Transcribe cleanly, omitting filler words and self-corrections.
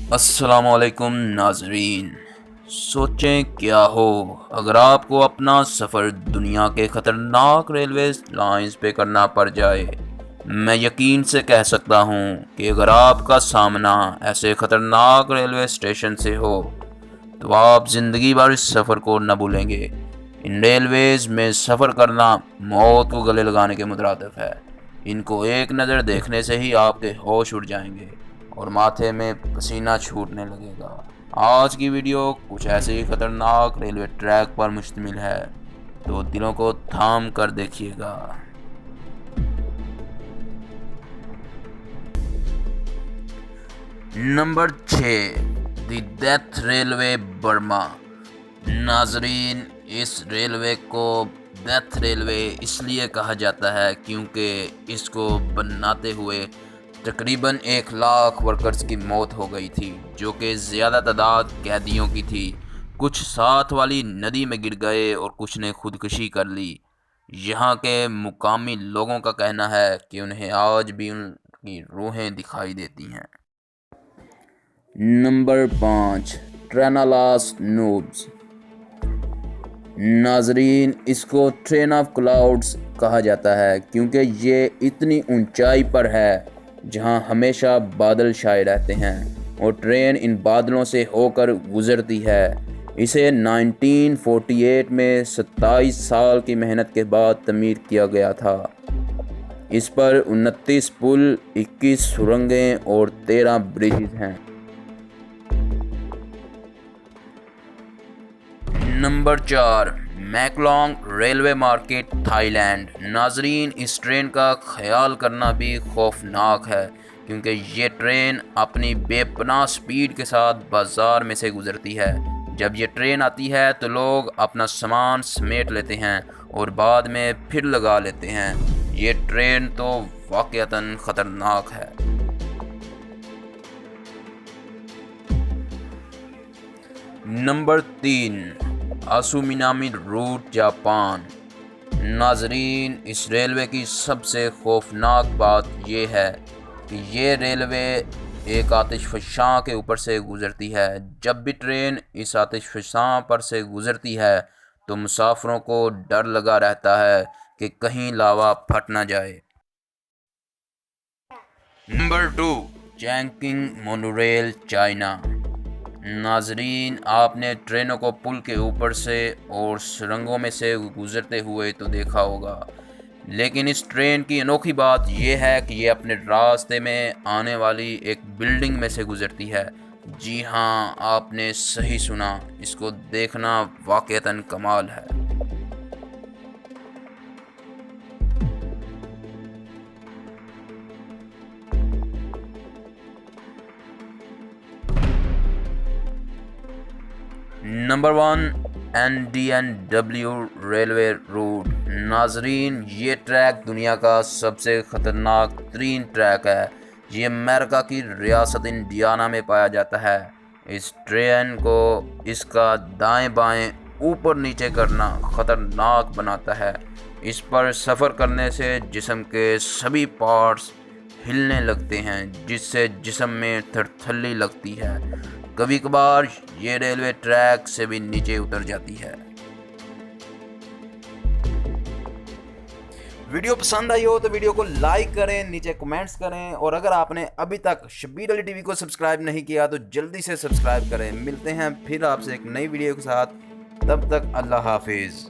अस्सलामुअलैकुम नाजरीन। सोचें क्या हो अगर आपको अपना सफ़र दुनिया के ख़तरनाक रेलवे लाइंस पे करना पड़ जाए। मैं यकीन से कह सकता हूँ कि अगर आपका सामना ऐसे ख़तरनाक रेलवे स्टेशन से हो तो आप ज़िंदगी भर इस सफ़र को न भूलेंगे। इन रेलवेज़ में सफ़र करना मौत को गले लगाने के मुतरादिफ है। इनको एक नज़र देखने से ही आपके होश उड़ जाएंगे और माथे में पसीना छूटने लगेगा। आज की वीडियो कुछ ऐसे ही ख़तरनाक रेलवे ट्रैक पर मुश्तमिल है, तो दिलों को थाम कर देखिएगा। Number 6, the death railway Burma. नाजरीन, इस रेलवे को डेथ रेलवे इसलिए कहा जाता है क्योंकि इसको बनाते हुए तकरीबन 1 लाख वर्कर्स की मौत हो गई थी, जो कि ज़्यादा तादाद कैदियों की थी। कुछ साथ वाली नदी में गिर गए और कुछ ने खुदकुशी कर ली। यहाँ के मुकामी लोगों का कहना है कि उन्हें आज भी उनकी रूहें दिखाई देती हैं। नंबर 5, ट्रेनालास नूब्स। नाजरीन, इसको ट्रेन ऑफ क्लाउड्स कहा जाता है क्योंकि ये इतनी ऊंचाई पर है जहां हमेशा बादल छाए रहते हैं और ट्रेन इन बादलों से होकर गुजरती है। इसे 1948 में 27 साल की मेहनत के बाद तमीर किया गया था। इस पर 29 पुल, 21 सुरंगें और 13 ब्रिजेस हैं। Number 4, Maeklong railway market, Thailand. नाजरीन, इस ट्रेन का ख्याल करना भी खौफनाक है क्योंकि ये ट्रेन अपनी बेपनाह स्पीड के साथ बाज़ार में से गुज़रती है। जब ये ट्रेन आती है तो लोग अपना सामान समेट लेते हैं और बाद में फिर लगा लेते हैं। ये ट्रेन तो वाक़ईतन ख़तरनाक है। नंबर 3, आसुमिनामी रूट, जापान। नाजरीन, इस रेलवे की सबसे खौफनाक बात यह है कि ये रेलवे एक आतिशफ़शां के ऊपर से गुज़रती है। जब भी ट्रेन इस आतिशफ़शां पर से गुज़रती है तो मुसाफिरों को डर लगा रहता है कि कहीं लावा फट ना जाए। Number 2, Chongqing monorail, China. नाजरीन, आपने ट्रेनों को पुल के ऊपर से और सुरंगों में से गुजरते हुए तो देखा होगा, लेकिन इस ट्रेन की अनोखी बात यह है कि ये अपने रास्ते में आने वाली एक बिल्डिंग में से गुजरती है। जी हाँ, आपने सही सुना, इसको देखना वाक़ईतन कमाल है। Number 1, NDNW railway route. नाजरीन, ये ट्रैक दुनिया का सबसे ख़तरनाक तरीन ट्रैक है। ये अमेरिका की रियासत इंडियाना में पाया जाता है। इस ट्रेन को इसका दाएं बाएं ऊपर नीचे करना ख़तरनाक बनाता है। इस पर सफ़र करने से जिस्म के सभी पार्ट्स हिलने लगते हैं, जिससे जिस्म में थरथल्ली लगती है। कभी कभार ये रेलवे ट्रैक से भी नीचे उतर जाती है। वीडियो पसंद आई हो तो वीडियो को लाइक करें, नीचे कमेंट्स करें, और अगर आपने अभी तक शब्बीर अली टीवी को सब्सक्राइब नहीं किया तो जल्दी से सब्सक्राइब करें। मिलते हैं फिर आपसे एक नई वीडियो के साथ, तब तक अल्लाह हाफिज़।